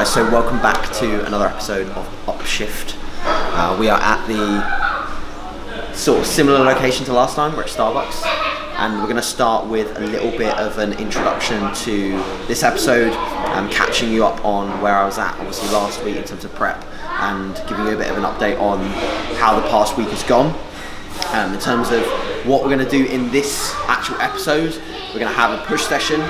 guys, so welcome back to another episode of Upshift. We are at the sort of similar location to last time. We're at Starbucks, and we're going to start with a little bit of an introduction to this episode, catching you up on where I was at obviously last week in terms of prep, and giving you a bit of an update on how the past week has gone. In terms of what we're going to do in this actual episode, we're going to have a push session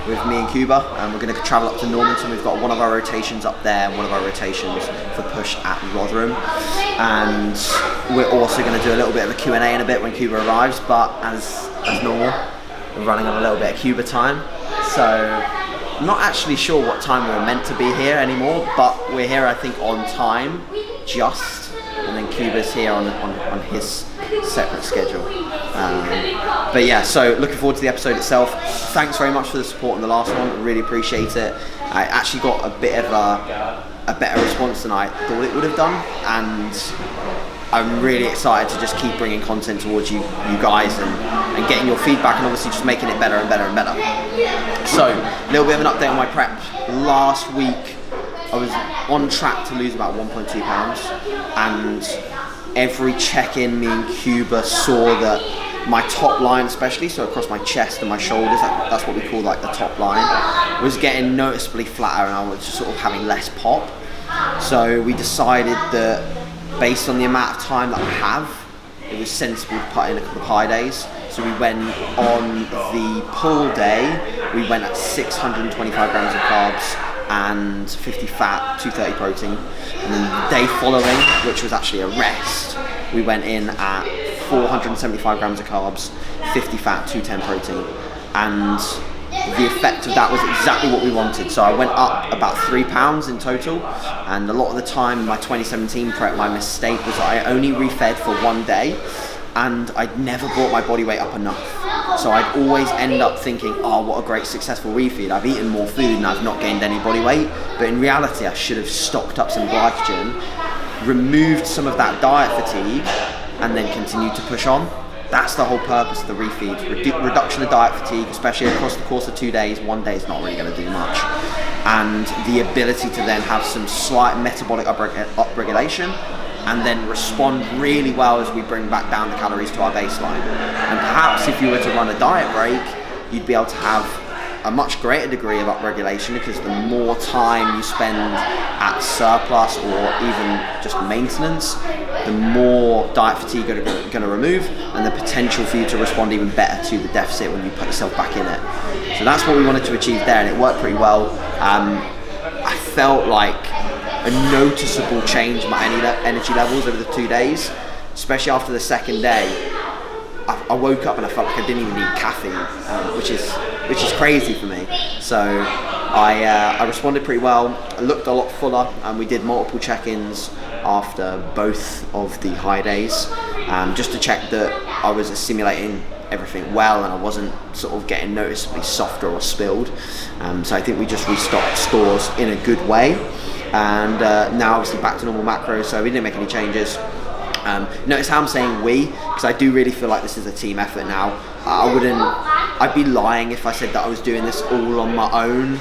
with me and Cuba, and we're going to travel up to Normanton. We've got one of our rotations up there, one of our rotations for push at Rotherham, and we're also going to do a little bit of a Q&A in a bit when Cuba arrives, but as normal, we're running on a little bit of Cuba time, so I'm not actually sure what time we're meant to be here anymore, but we're here I think on time, just, and then Cuba's here on his separate schedule. But yeah, so looking forward to the episode itself. Thanks very much for the support on the last one, I really appreciate it. I actually got a bit of a better response than I thought it would have done, and I'm really excited to just keep bringing content towards you guys and getting your feedback, and obviously just making it better and better and better. So, a little bit of an update on my prep. Last week I was on track to lose about 1.2 pounds, and every check-in, me and Cuba saw that my top line especially, so across my chest and my shoulders, that's what we call like the top line, was getting noticeably flatter, and I was just sort of having less pop. So we decided that based on the amount of time that I have, it was sensible to put in a couple of high days. So we went on the pull day, we went at 625 grams of carbs and 50 fat, 230 protein. And then the day following, which was actually a rest, we went in at 475 grams of carbs, 50 fat, 210 protein. And the effect of that was exactly what we wanted. So I went up about 3 pounds in total, and a lot of the time in my 2017 prep, my mistake was that I only refed for one day, and I'd never brought my body weight up enough. So I'd always end up thinking, oh, what a great successful refeed, I've eaten more food and I've not gained any body weight. But in reality, I should have stocked up some glycogen, removed some of that diet fatigue, and then continued to push on. That's the whole purpose of the refeed. Reduction of diet fatigue, especially across the course of 2 days. 1 day is not really going to do much. And the ability to then have some slight metabolic upregulation, and then respond really well as we bring back down the calories to our baseline. And perhaps if you were to run a diet break, you'd be able to have a much greater degree of upregulation, because the more time you spend at surplus or even just maintenance, the more diet fatigue you're going to remove, and the potential for you to respond even better to the deficit when you put yourself back in it. So that's what we wanted to achieve there, and it worked pretty well. I felt like a noticeable change in my energy levels over the 2 days, especially after the second day. I woke up and I felt like I didn't even need caffeine, which is crazy for me. So I responded pretty well. I looked a lot fuller, and we did multiple check-ins after both of the high days, just to check that I was assimilating everything well and I wasn't sort of getting noticeably softer or spilled. So I think we just restocked stores in a good way, and now obviously back to normal macros, so we didn't make any changes. Notice how I'm saying we, because I do really feel like this is a team effort now. I'd be lying if I said that I was doing this all on my own.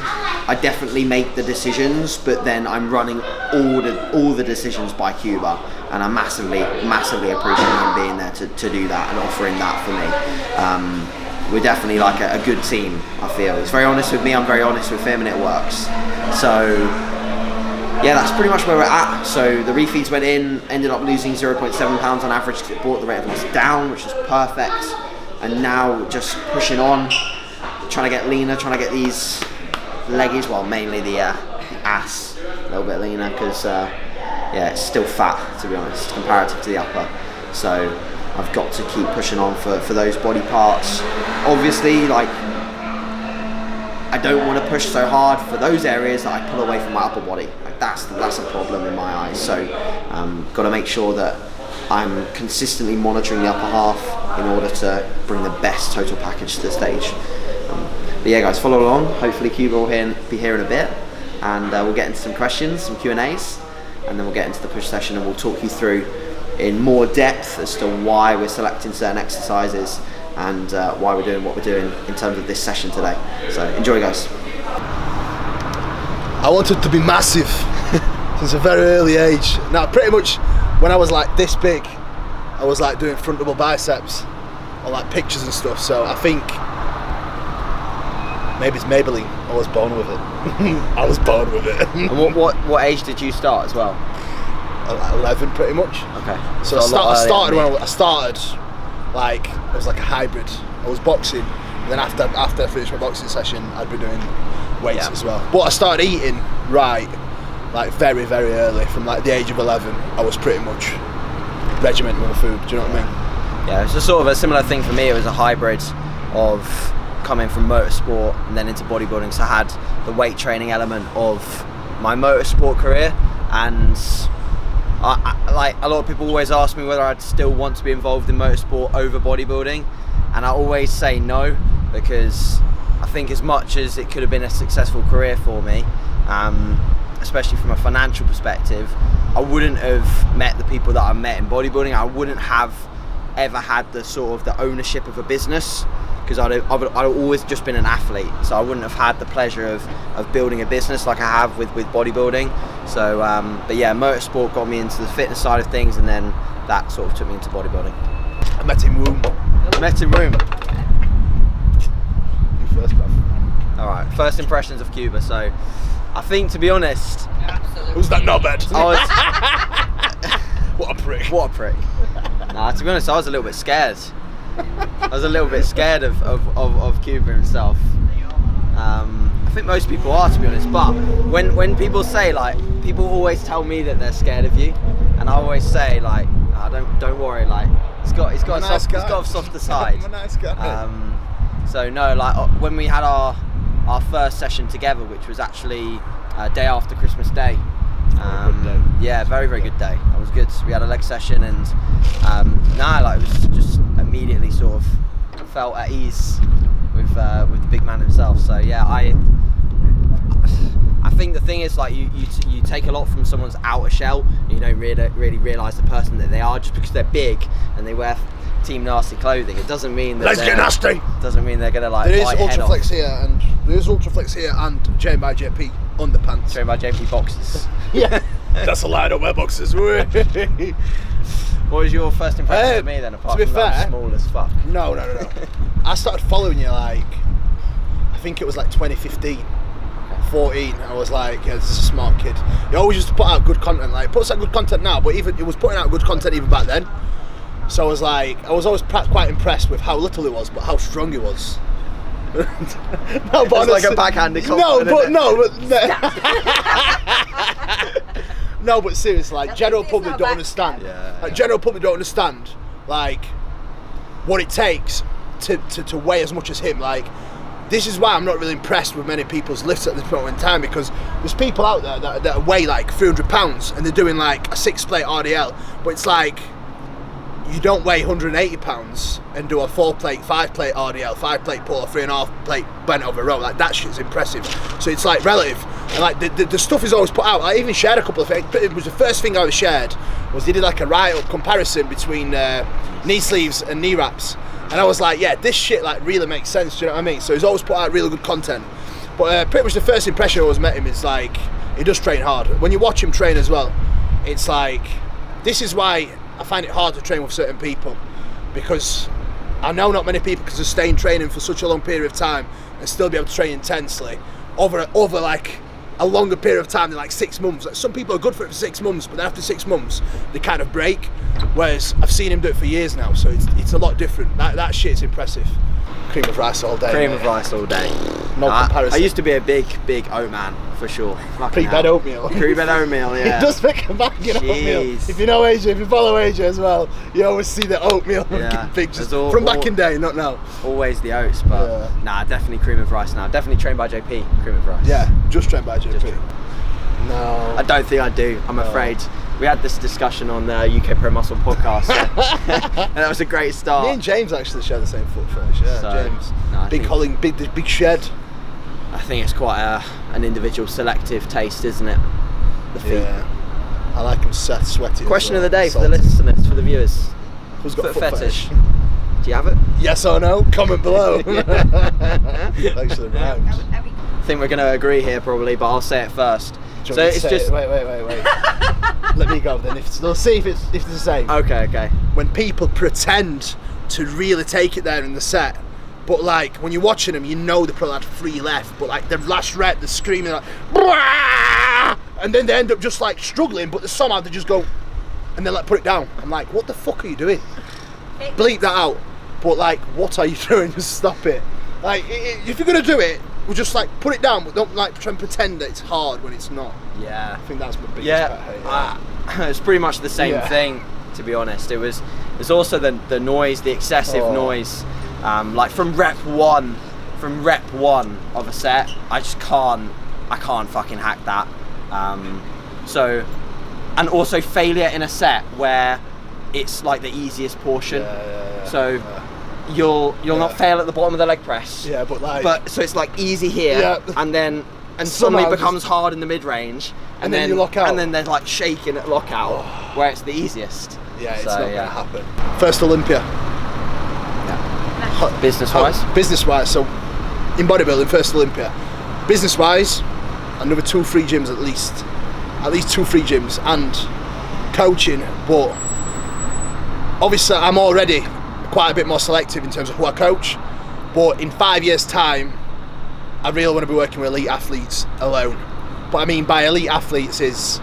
I definitely make the decisions, but then I'm running all the decisions by Cuba, and I massively appreciate him being there to do that and offering that for me. We're definitely like a good team, I feel. He's very honest with me, I'm very honest with him, and it works. So yeah, that's pretty much where we're at. So the refeeds went in, ended up losing 0.7 pounds on average, because it brought the rate of loss down, which was perfect. And now just pushing on, trying to get leaner, trying to get these leggies, well, mainly the ass a little bit leaner, because yeah, it's still fat, to be honest, comparative to the upper. So I've got to keep pushing on for those body parts. Obviously, like, I don't want to push so hard for those areas that I pull away from my upper body. Like, that's a problem in my eyes. So got to make sure that I'm consistently monitoring the upper half in order to bring the best total package to the stage. But yeah, guys, follow along. Hopefully Cuba will be here in a bit, and we'll get into some questions, some Q&As, and then we'll get into the push session, and we'll talk you through in more depth as to why we're selecting certain exercises and why we're doing what we're doing in terms of this session today. So enjoy, guys. I wanted to be massive since a very early age. Now, pretty much when I was like this big, I was like doing front double biceps on like pictures and stuff. So I think maybe it's Maybelline. I was born with it. I was born with it. And what age did you start as well? 11, pretty much. Okay. So I started like it was like a hybrid. I was boxing, and then after I finished my boxing session, I'd be doing weights as well. But I started eating right, like very, very early. From like the age of 11, I was pretty much regimented with my food. Do you know what I mean? Yeah, it's just sort of a similar thing for me. It was a hybrid of coming from motorsport and then into bodybuilding. So I had the weight training element of my motorsport career, and I like a lot of people always ask me whether I'd still want to be involved in motorsport over bodybuilding, and I always say no, because I think as much as it could have been a successful career for me, especially from a financial perspective, I wouldn't have met the people that I met in bodybuilding. I wouldn't have ever had the sort of the ownership of a business, because I'd always just been an athlete, so I wouldn't have had the pleasure of building a business like I have with bodybuilding. So but yeah, motorsport got me into the fitness side of things, and then that sort of took me into bodybuilding. I met in Room. You first, bruv. Alright, first impressions of Cuba. So I think, to be honest, who's that knobhead? What a prick. Nah, to be honest, I was a little bit scared. I was a little bit scared of Cuba himself. I think most people are, to be honest. But when people say, like, people always tell me that they're scared of you, and I always say, like, don't worry, like, he's got a softer side. I'm a nice guy. So no, like when we had our first session together, which was actually day after Christmas Day. Yeah, very, very good day. That was good. We had a leg session, and it was just immediately sort of felt at ease with the big man himself. So yeah, I think the thing is, like, you take a lot from someone's outer shell, and you don't really realise the person that they are just because they're big and they wear Team Nasty clothing. It doesn't mean that let's get nasty. Doesn't mean they're gonna, like, there is bite head Ultraflex off. There is Ultraflex here and Trained by JP underpants. Trained by JP boxes. Yeah, that's a lie. I don't wear boxes. What was your first impression of me then, apart from that I'm small as fuck? No. I started following you like, I think it was like 2015, 14. I was like, yeah, this is a smart kid. He always used to put out good content. Like, puts out good content now, but even it was putting out good content even back then. So I was like, I was always quite impressed with how little it was, but how strong it was. No, but it's like a backhanded compliment. No, but seriously, like, general public don't understand. General public don't understand, like, what it takes to weigh as much as him. Like, this is why I'm not really impressed with many people's lifts at this moment in time, because there's people out there that weigh like 300 pounds and they're doing like a 6-plate RDL, but it's like, you don't weigh 180 pounds and do a 4-plate, 5-plate RDL, 5-plate pull, or 3.5-plate bent over a row. Like, that shit's impressive. So it's like relative, and like the stuff is always put out. I even shared a couple of things. It was the first thing I shared was they did like a write-up comparison between knee sleeves and knee wraps, and I was like, yeah, this shit like really makes sense. Do you know what I mean? So he's always put out really good content. But pretty much the first impression I always met him is like, he does train hard. When you watch him train as well, it's like, this is why I find it hard to train with certain people, because I know not many people can sustain training for such a long period of time and still be able to train intensely over like a longer period of time than like 6 months. Like, some people are good for it for 6 months, but then after 6 months they kind of break, whereas I've seen him do it for years now, so it's a lot different. That shit's impressive. Cream of rice all day. Cream of rice all day. No comparison. I used to be a big oat man, for sure. Pre-bed oatmeal. Pre-bed oatmeal, yeah. It does make a banging oatmeal. If you know Asia, if you follow Asia as well, you always see the oatmeal pictures from back in day, not now. Always the oats, but nah, definitely cream of rice now. Definitely Trained by JP, cream of rice. Yeah, just Trained by JP. No. I don't think I do, I'm afraid. We had this discussion on the UK Pro Muscle podcast, and that was a great start. Me and James actually share the same foot fetish. Yeah, so, James. No, big shed. I think it's quite an individual selective taste, isn't it? The feet. Yeah. I like them sweaty. Question of the day for the listeners, for the viewers. Who's got foot fetish? Do you have it? Yes or no? Comment below. Actually rhymed. think we're going to agree here probably, but I'll say it first. So it's just... Wait. Let me go then. We'll see if it's the same. Okay. When people pretend to really take it there in the set, but like when you're watching them, you know they probably had 3 left, but like the last rep, they're screaming like, "Bwah!" And then they end up just like struggling, but somehow they just go, and they like put it down. I'm like, what the fuck are you doing? Bleep that out. But like, what are you doing? Just stop it. Like, if you're gonna do it, we'll just like put it down, but don't like try and pretend that it's hard when it's not. Yeah. I think that's my biggest pet hate. It's pretty much the same thing, to be honest. There's also the noise, the excessive noise. Like from rep one of a set, I can't fucking hack that. So, and also failure in a set where it's like the easiest portion. So you'll not fail at the bottom of the leg press. Yeah, but so it's like easy here, and suddenly becomes hard in the mid range, and then you lock out, and then they're like shaking at lockout, where it's the easiest. Yeah, it's not gonna happen. First Olympia. Yeah. Business-wise. So in bodybuilding, first Olympia. Business-wise, another 2 free gyms at least 2 free gyms and coaching. But obviously, I'm already quite a bit more selective in terms of who I coach. But in 5 years' time, I really want to be working with elite athletes alone. What I mean by elite athletes is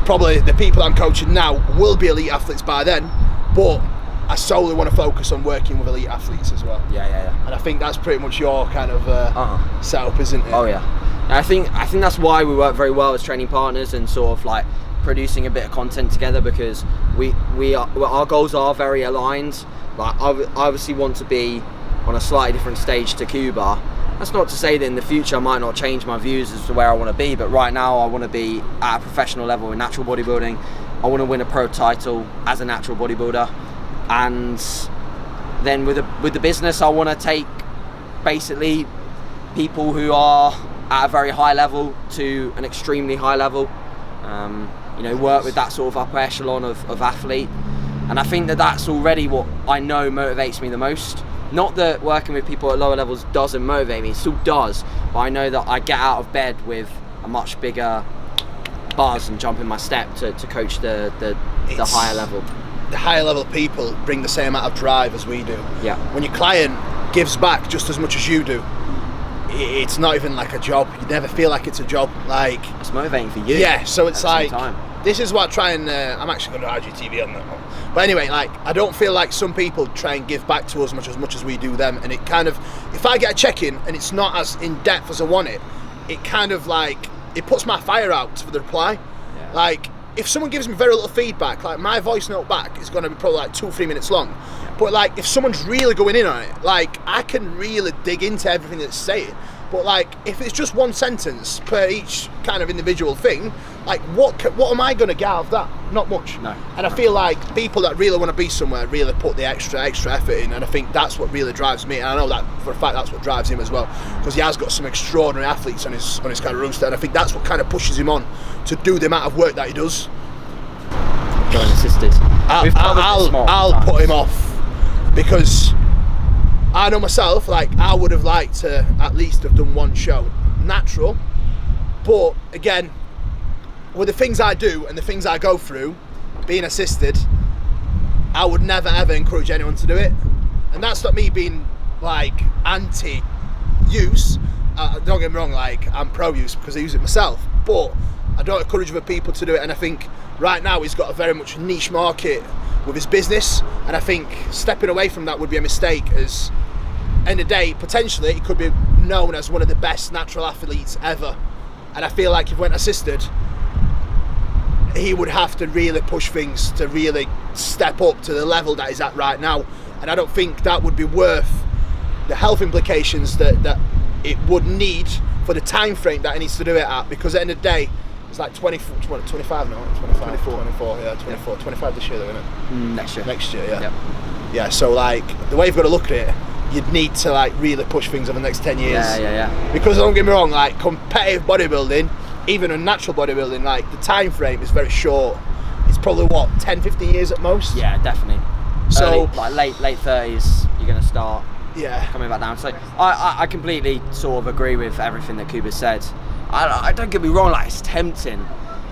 probably the people I'm coaching now will be elite athletes by then, but I solely want to focus on working with elite athletes as well. Yeah. And I think that's pretty much your kind of setup, isn't it? Oh yeah. And I think that's why we work very well as training partners and sort of like producing a bit of content together, because our goals are very aligned. Like I obviously want to be on a slightly different stage to Cuba. That's not to say that in the future I might not change my views as to where I want to be, but right now I want to be at a professional level in natural bodybuilding. I want to win a pro title as a natural bodybuilder, and then with the business I want to take basically people who are at a very high level to an extremely high level. Work with that sort of upper echelon of athlete, and I think that's already what I know motivates me the most. Not that working with people at lower levels doesn't motivate me, it still does, but I know that I get out of bed with a much bigger buzz and jump in my step to coach the higher level. The higher level people bring the same amount of drive as we do. Yeah. When your client gives back just as much as you do, it's not even like a job. You never feel like it's a job. Like, it's motivating for you. Yeah, so it's like, this is what I try and, I'm actually going to IGTV on that one. But anyway, like, I don't feel like some people try and give back to us as much as we do them. And it kind of, if I get a check-in and it's not as in-depth as I want it, it kind of like, it puts my fire out for the reply. Yeah. Like, if someone gives me very little feedback, like my voice note back is going to be probably like 2 or 3 minutes long. Yeah. But like, if someone's really going in on it, like, I can really dig into everything that's saying. But like, if it's just 1 sentence per each kind of individual thing, like what am I going to get out of that? Not much. No. And I feel like people that really want to be somewhere really put the extra effort in, and I think that's what really drives me. And I know that for a fact that's what drives him as well, because he has got some extraordinary athletes on his kind of roster, and I think that's what kind of pushes him on to do the amount of work that he does. Going assisted. I'll put him off because I know myself, like, I would have liked to at least have done 1 show natural, but again, with the things I do and the things I go through, being assisted, I would never ever encourage anyone to do it. And that's not me being like anti-use. Don't get me wrong, like, I'm pro-use because I use it myself, but I don't encourage other people to do it. And I think right now he's got a very much niche market with his business, and I think stepping away from that would be a mistake, as end of the day, potentially he could be known as one of the best natural athletes ever. And I feel like if he went assisted, he would have to really push things to really step up to the level that he's at right now. And I don't think that would be worth the health implications that it would need for the time frame that he needs to do it at, because at the end of the day, it's like 25 now, 25 this year though, isn't it? Next year, yeah. Yep. Yeah, so like, the way you've got to look at it, you'd need to like really push things over the next 10 years. Yeah. Because don't get me wrong, like competitive bodybuilding, even in natural bodybuilding, like the time frame is very short. It's probably what, 10, 15 years at most? Yeah, definitely. So early, like late 30s, you're going to start coming back down. So I completely sort of agree with everything that Kuba said. I don't get me wrong, like it's tempting,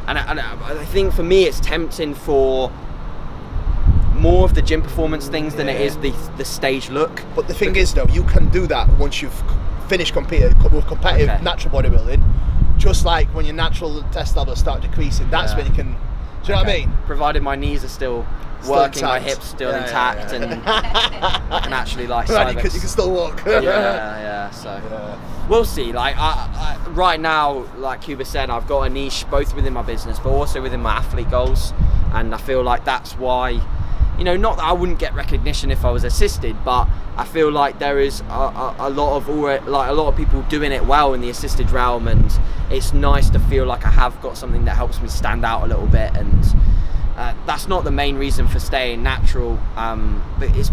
and I think for me it's tempting for more of the gym performance things than it is the stage look. But the thing is though, you can do that once you've finished competitive natural bodybuilding. Just like when your natural test levels start decreasing, that's when you can. Do you know what I mean? Provided my knees are still working, intact. My hips still intact, and I can actually like. Right, you can still walk. So we'll see. Like I, right now, like Cuba said, I've got a niche both within my business, but also within my athlete goals, and I feel like that's why. You know, not that I wouldn't get recognition if I was assisted, but I feel like there is a lot of people doing it well in the assisted realm, and it's nice to feel like I have got something that helps me stand out a little bit. And that's not the main reason for staying natural, but it's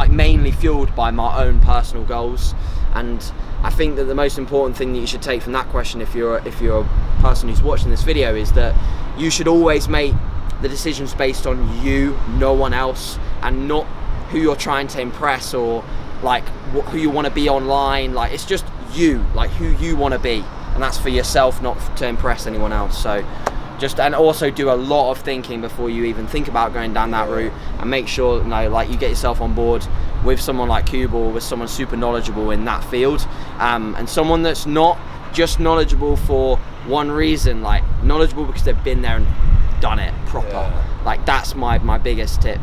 mainly fueled by my own personal goals. And I think that the most important thing that you should take from that question, if you're a person who's watching this video, is that you should always make the decisions based on you, no one else, and not who you're trying to impress or like who you want to be online. Like it's just you, like who you want to be, and that's for yourself, not to impress anyone else. So and also do a lot of thinking before you even think about going down that route, and make sure like you get yourself on board with someone like Cuba or with someone super knowledgeable in that field, and someone that's not just knowledgeable for one reason, like knowledgeable because they've been there and done it proper. Like that's my biggest tip,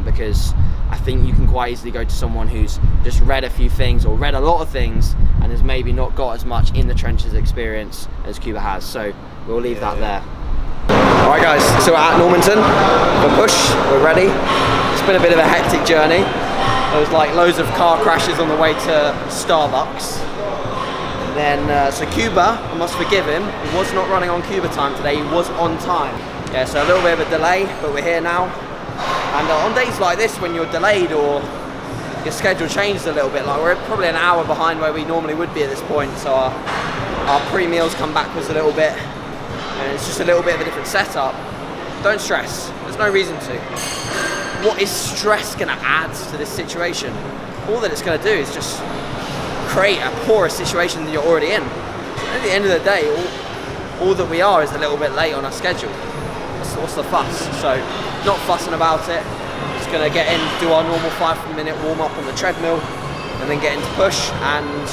because I think you can quite easily go to someone who's just read a few things or read a lot of things and has maybe not got as much in the trenches experience as Cuba has. So we'll leave that there. Alright guys, so we're at Normanton for push, we're ready. It's been a bit of a hectic journey. There was like loads of car crashes on the way to Starbucks. Then, so Cuba, I must forgive him, he was not running on Cuba time today, he was on time. Yeah, so a little bit of a delay, but we're here now. And on days like this, when you're delayed or your schedule changes a little bit, like we're probably an hour behind where we normally would be at this point, so our pre-meals come backwards a little bit, and it's just a little bit of a different setup. Don't stress, there's no reason to. What is stress gonna add to this situation? All that it's gonna do is just create a poorer situation than you're already in. At the end of the day, all that we are is a little bit late on our schedule. What's the fuss? So, not fussing about it. Just gonna get in, do our normal 5-minute warm up on the treadmill, and then get into push. And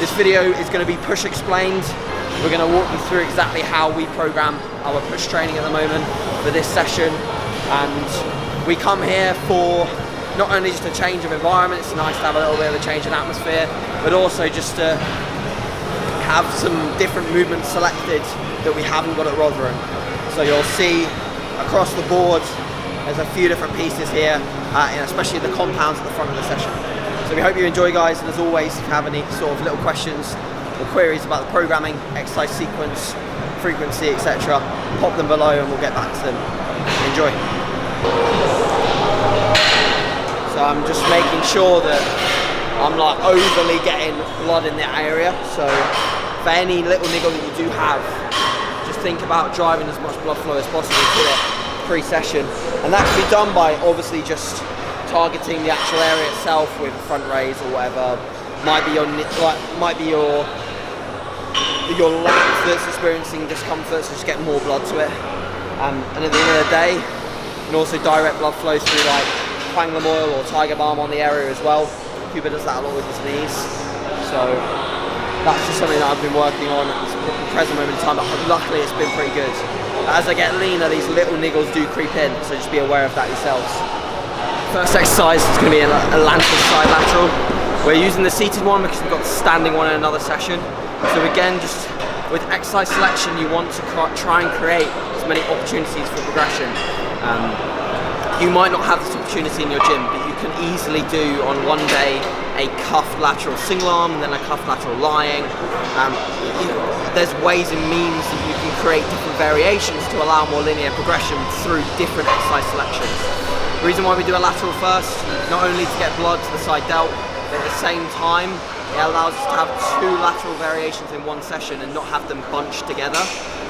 this video is gonna be push explained. We're gonna walk you through exactly how we program our push training at the moment for this session. And we come here for not only just a change of environment, it's nice to have a little bit of a change in atmosphere, but also just to have some different movements selected that we haven't got at Rotherham. So you'll see across the board, there's a few different pieces here, especially the compounds at the front of the session. So we hope you enjoy, guys, and as always, if you have any sort of little questions or queries about the programming, exercise sequence, frequency, etc., pop them below and we'll get back to them. Enjoy. So I'm just making sure that I'm like overly getting blood in the area. So for any little niggle that you do have, just think about driving as much blood flow as possible to it pre-session, and that can be done by obviously just targeting the actual area itself with a front raise or whatever. Might be your lat that's experiencing discomfort, so just get more blood to it. And at the end of the day, you can also direct blood flow through like Quanglum oil or Tiger Balm on the area as well. Cuba does that a lot with his knees, so that's just something that I've been working on at this present moment in time, but luckily it's been pretty good. As I get leaner, these little niggles do creep in, so just be aware of that yourselves. First exercise is going to be an Atlantic side lateral. We're using the seated one because we've got the standing one in another session. So again, just with exercise selection, you want to try and create as many opportunities for progression. You might not have this opportunity in your gym, but you can easily do on one day a cuffed lateral single arm and then a cuffed lateral lying. There's ways and means that you can create different variations to allow more linear progression through different exercise selections. The reason why we do a lateral first, not only to get blood to the side delt, but at the same time, it allows us to have 2 lateral variations in one session and not have them bunched together.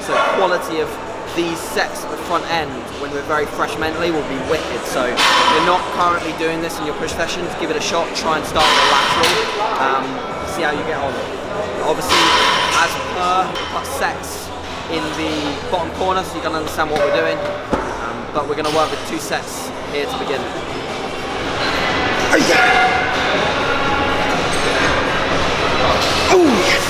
So quality of these sets at the front end, when we're very fresh mentally, will be wicked. So if you're not currently doing this in your push sessions, give it a shot. Try and start with a lateral. See how you get on. Obviously, as per, we put sets in the bottom corner so you can understand what we're doing. But we're going to work with 2 sets here to begin. Oh yeah! Oh yes!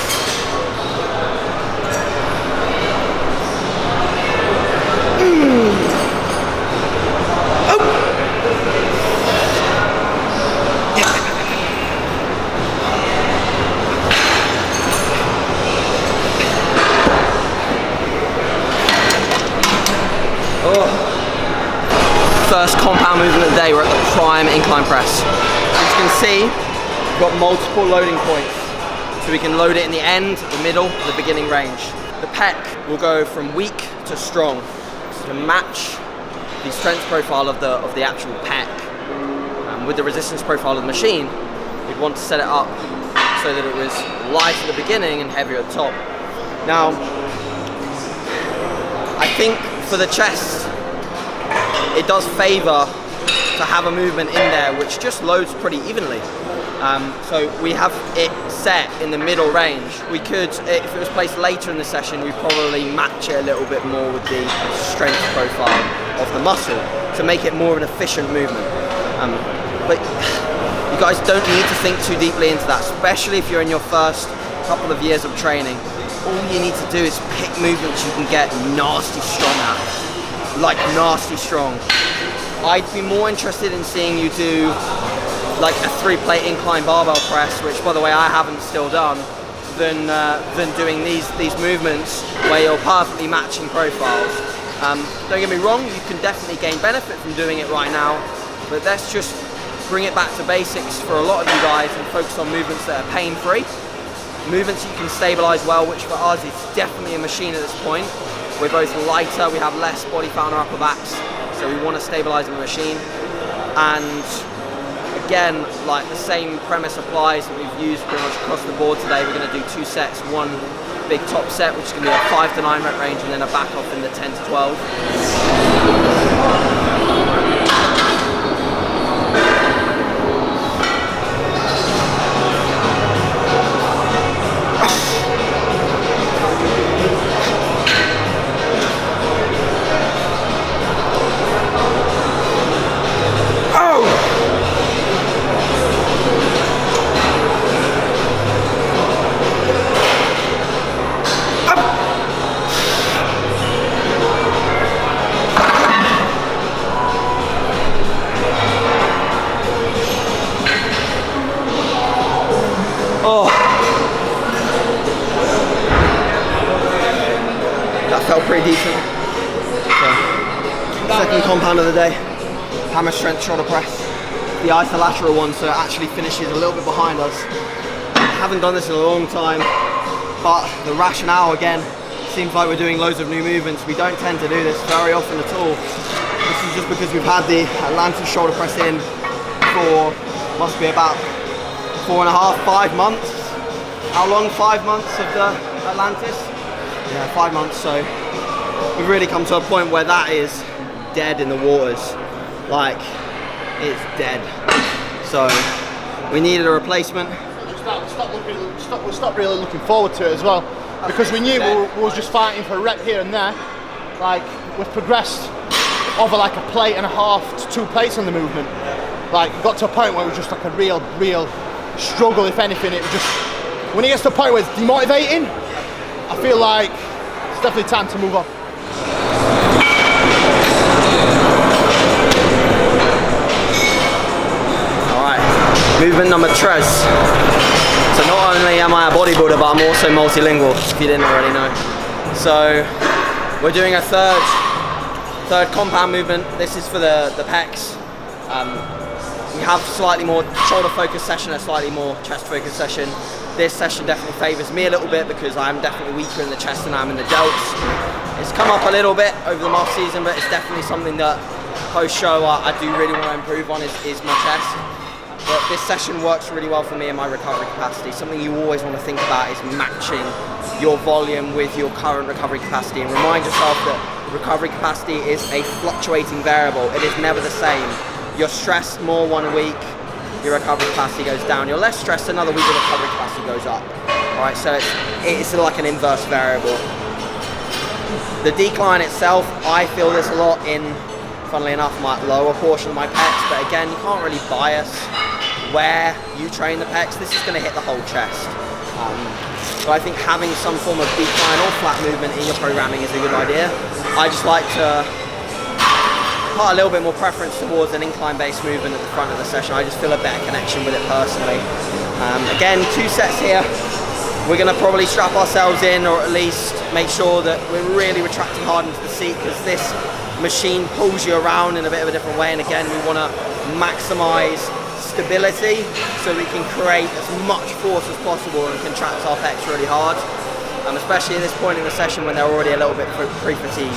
First compound movement of the day, we're at the prime incline press. As you can see, we've got multiple loading points. So we can load it in the end, the middle, the beginning range. The pec will go from weak to strong. So to match the strength profile of the actual pec with the resistance profile of the machine, we'd want to set it up so that it was light at the beginning and heavier at the top. Now, I think for the chest, it does favour to have a movement in there which just loads pretty evenly. So we have it set in the middle range. We could, if it was placed later in the session, we'd probably match it a little bit more with the strength profile of the muscle to make it more of an efficient movement. But you guys don't need to think too deeply into that, especially if you're in your first couple of years of training. All you need to do is pick movements you can get nasty strong at. Like nasty strong. I'd be more interested in seeing you do like a 3-plate incline barbell press, which by the way I haven't still done, than doing these movements where you're perfectly matching profiles. Don't get me wrong, you can definitely gain benefit from doing it right now, but let's just bring it back to basics for a lot of you guys and focus on movements that are pain-free, movements you can stabilize well, which for us is definitely a machine at this point. We're both lighter, we have less body fat on our upper backs, so we want to stabilize the machine. And again, like the same premise applies that we've used pretty much across the board today. We're going to do 2 sets, one big top set, which is going to be a 5 to 9 rep range, and then a back off in the 10 to 12. Oh, that felt pretty decent. So, second compound of the day, hammer strength shoulder press. The isolateral one, so it actually finishes a little bit behind us. I haven't done this in a long time, but the rationale again, seems like we're doing loads of new movements. We don't tend to do this very often at all. This is just because we've had the Atlantis shoulder press in for, must be about 4.5, 5 months. How long? 5 months of the Atlantis? Yeah, 5 months. So we've really come to a point where that is dead in the waters. Like, it's dead. So we needed a replacement. We stopped really looking forward to it as well, because we knew we were just fighting for a rep here and there. Like, we've progressed over like a plate and a half to 2 plates on the movement. Like, it got to a point where it was just like a real struggle. If anything, it was just, when it gets to a point where it's demotivating, I feel like it's definitely time to move on. Alright, movement number 3. So not only am I a bodybuilder, but I'm also multilingual, if you didn't already know. So we're doing a third compound movement. This is for the pecs. We have slightly more shoulder focused session, a slightly more chest focused session. This session definitely favours me a little bit because I'm definitely weaker in the chest than I am in the delts. It's come up a little bit over the off season, but it's definitely something that post show I do really want to improve on is my chest. But this session works really well for me in my recovery capacity. Something you always want to think about is matching your volume with your current recovery capacity, and remind yourself that recovery capacity is a fluctuating variable. It is never the same. You're stressed more one week, your recovery capacity goes down. You're less stressed another week, your recovery capacity goes up. All right, so it's like an inverse variable. The decline itself, I feel this a lot in, funnily enough, my lower portion of my pecs, but again, you can't really bias where you train the pecs. This is going to hit the whole chest. So I think having some form of decline or flat movement in your programming is a good idea. I just like to put a little bit more preference towards an incline-based movement at the front of the session. I just feel a better connection with it personally. Again, 2 sets here. We're going to probably strap ourselves in, or at least make sure that we're really retracting hard into the seat, because this machine pulls you around in a bit of a different way. And again, we want to maximize stability so we can create as much force as possible and contract our pecs really hard, especially at this point in the session when they're already a little bit pre-fatigued.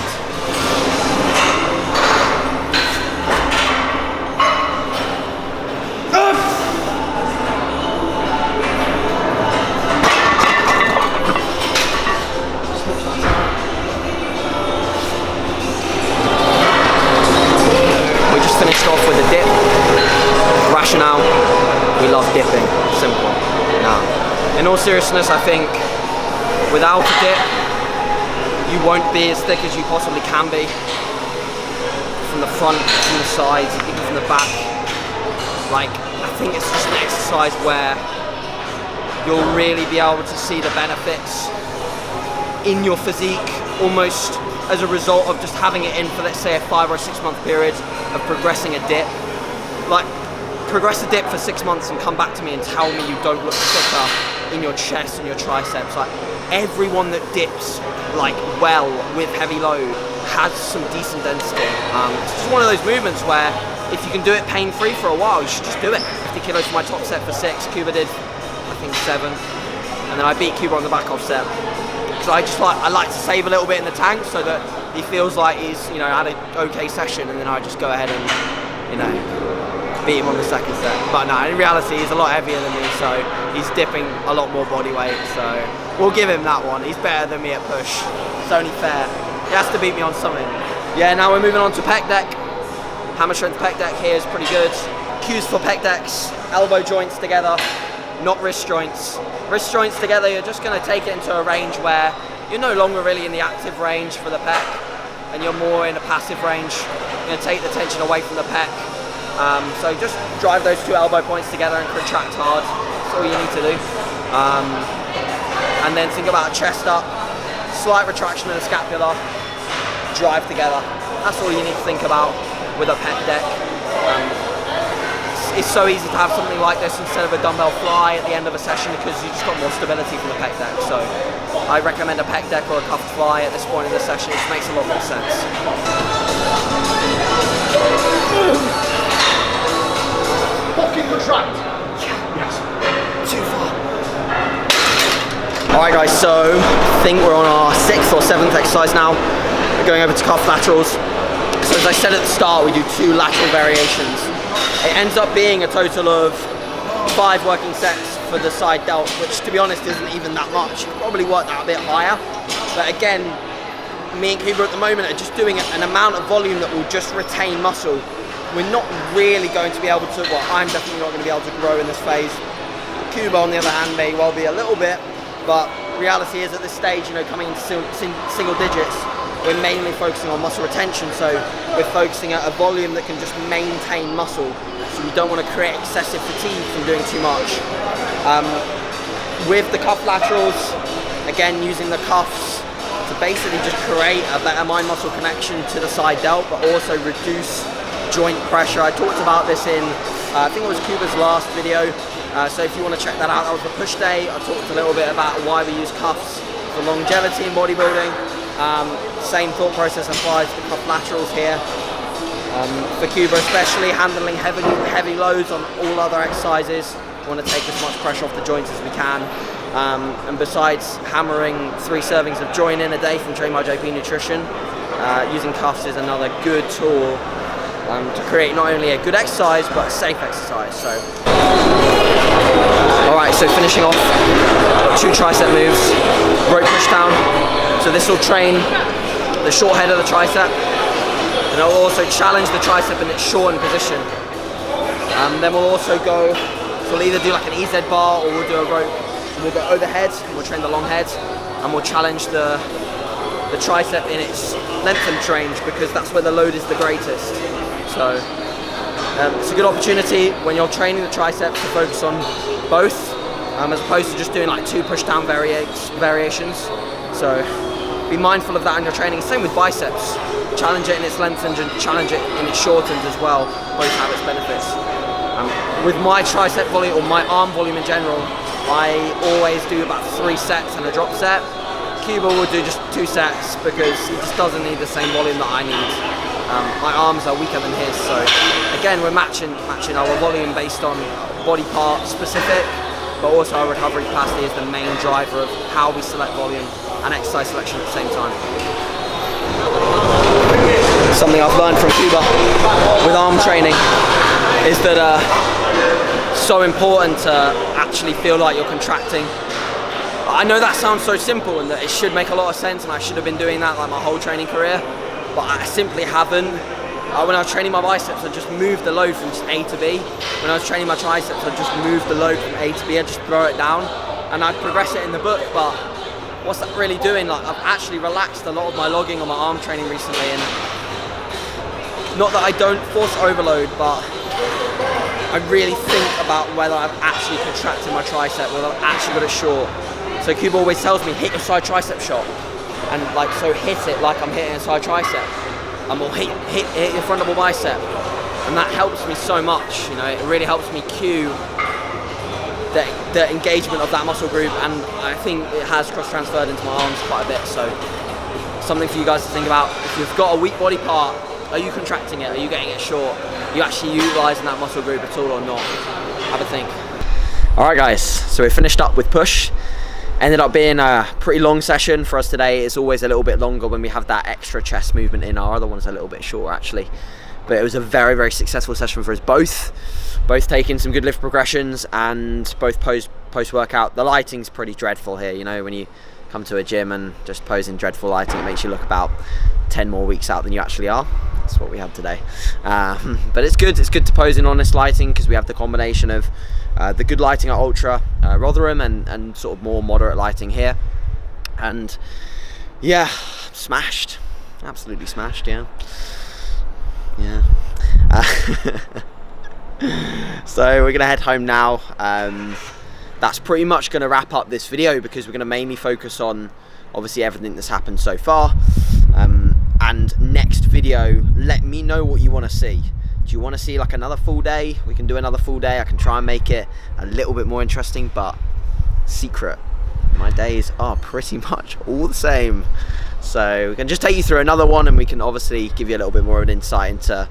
Finished off with a dip. Rationale, we love dipping. Simple. Now, in all seriousness, I think without a dip, you won't be as thick as you possibly can be. From the front, from the sides, even from the back. Like, I think it's just an exercise where you'll really be able to see the benefits in your physique, almost as a result of just having it in for, let's say, a 5 or 6 month period of progressing a dip. Like, progress a dip for 6 months and come back to me and tell me you don't look thicker in your chest and your triceps. Like, everyone that dips like well with heavy load has some decent density. It's just one of those movements where if you can do it pain-free for a while, you should just do it. 50 kilos for my top set for 6. Cuba did, I think, 7, and then I beat Cuba on the back off set. So I like to save a little bit in the tank so that he feels like he's, you know, had an okay session, and then I just go ahead and, you know, beat him on the second set. But no, in reality, he's a lot heavier than me, so he's dipping a lot more body weight. So we'll give him that one. He's better than me at push. It's only fair. He has to beat me on something. Yeah, now we're moving on to pec deck. Hammer strength pec deck here is pretty good. Cues for pec decks: elbow joints together, not wrist joints. Wrist joints together, you're just going to take it into a range where you're no longer really in the active range for the pec, and you're more in a passive range. You're going to take the tension away from the pec. So just drive those 2 elbow points together and contract hard. That's all you need to do. And then think about chest up, slight retraction of the scapula, drive together. That's all you need to think about with a pec deck. It's so easy to have something like this instead of a dumbbell fly at the end of a session, because you just got more stability from the pec deck. So I recommend a pec deck or a cuffed fly at this point in the session. It makes a lot more sense. Fucking contract. Yes. Too far. Alright guys, so I think we're on our 6th or 7th exercise now. We're going over to cuff laterals. So as I said at the start, we do 2 lateral variations. It ends up being a total of 5 working sets for the side delt, which to be honest isn't even that much. It probably worked out a bit higher. But again, me and Cuba at the moment are just doing an amount of volume that will just retain muscle. We're not really going to be able to, well, I'm definitely not going to be able to grow in this phase. Cuba, on the other hand, may well be a little bit, but reality is at this stage, you know, coming into single digits, we're mainly focusing on muscle retention, so we're focusing at a volume that can just maintain muscle. So we don't want to create excessive fatigue from doing too much. With the cuff laterals, again using the cuffs to basically just create a better mind-muscle connection to the side delt, but also reduce joint pressure. I talked about this in, I think it was Cuba's last video, so if you want to check that out, that was the push day. I talked a little bit about why we use cuffs for longevity in bodybuilding. Same thought process applies to cuff laterals here. For Cuba especially, handling heavy loads on all other exercises, we want to take as much pressure off the joints as we can. And besides hammering 3 servings of joint in a day from Train by JP Nutrition, using cuffs is another good tool to create not only a good exercise but a safe exercise. So, alright, so finishing off 2 tricep moves, rope push down. So this will train the short head of the tricep, and it will also challenge the tricep in its shortened position. Then we'll also go, so we'll either do like an EZ bar or we'll do a rope, and we'll go overhead, and we'll train the long head, and we'll challenge the tricep in its lengthened range, because that's where the load is the greatest. So it's a good opportunity when you're training the triceps to focus on both, as opposed to just doing like 2 push down variations. So be mindful of that in your training. Same with biceps. Challenge it in its lengthened and challenge it in its shortened as well. Both have its benefits. With my tricep volume, or my arm volume in general, I always do about 3 sets and a drop set. Cuba will do just 2 sets because he just doesn't need the same volume that I need. My arms are weaker than his, so again we're matching our volume based on body part specific, but also our recovery capacity is the main driver of how we select volume and exercise selection at the same time. Something I've learned from Cuba with arm training is that it's so important to actually feel like you're contracting. I know that sounds so simple and that it should make a lot of sense, and I should have been doing that like my whole training career, but I simply haven't. When I was training my biceps, I just moved the load from A to B. When I was training my triceps, I just moved the load from A to B. I just throw it down, and I'd progress it in the book. But what's that really doing? Like, I've actually relaxed a lot of my logging on my arm training recently, and not that I don't force overload, but I really think about whether I've actually contracted my tricep, whether I've actually got it short. So Cuba always tells me, hit your side tricep shot, and like, so hit it like I'm hitting a side tricep, and we'll hit your front double bicep, and that helps me so much. You know, it really helps me cue the engagement of that muscle group, and I think it has cross-transferred into my arms quite a bit. So something for you guys to think about. If you've got a weak body part, are you contracting it? Are you getting it short? Are you actually utilising that muscle group at all or not? Have a think. Alright guys, so we finished up with push. Ended up being a pretty long session for us today. It's always a little bit longer when we have that extra chest movement in. Our other one's a little bit shorter actually. But it was a very, very successful session for us both. Both taking some good lift progressions and both post-workout. The lighting's pretty dreadful here, you know, when you come to a gym and just pose in dreadful lighting, it makes you look about 10 more weeks out than you actually are. That's what we had today. But it's good to pose in honest lighting, because we have the combination of the good lighting at Ultra Rotherham and sort of more moderate lighting here. And yeah, smashed. Absolutely smashed, yeah. Yeah. So we're gonna head home now. That's pretty much gonna wrap up this video, because we're gonna mainly focus on obviously everything that's happened so far. And next video, let me know what you want to see. Do you want to see like another full day? We can do another full day. I can try and make it a little bit more interesting, but secret, my days are pretty much all the same. So we can just take you through another one, and we can obviously give you a little bit more of an insight into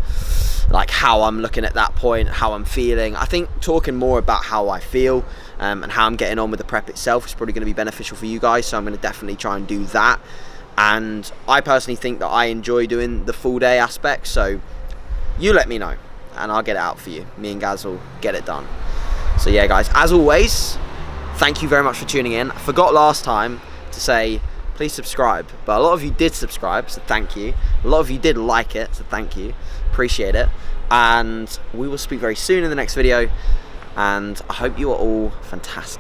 like how I'm looking at that point, how I'm feeling. I think talking more about how I feel and how I'm getting on with the prep itself is probably going to be beneficial for you guys. So I'm going to definitely try and do that. And I personally think that I enjoy doing the full day aspect. So you let me know and I'll get it out for you. Me and Gaz will get it done. So yeah guys, as always, thank you very much for tuning in. I forgot last time to say please subscribe, but a lot of you did subscribe, so thank you. A lot of you did like it, so thank you. Appreciate it. And we will speak very soon in the next video, and I hope you are all fantastic.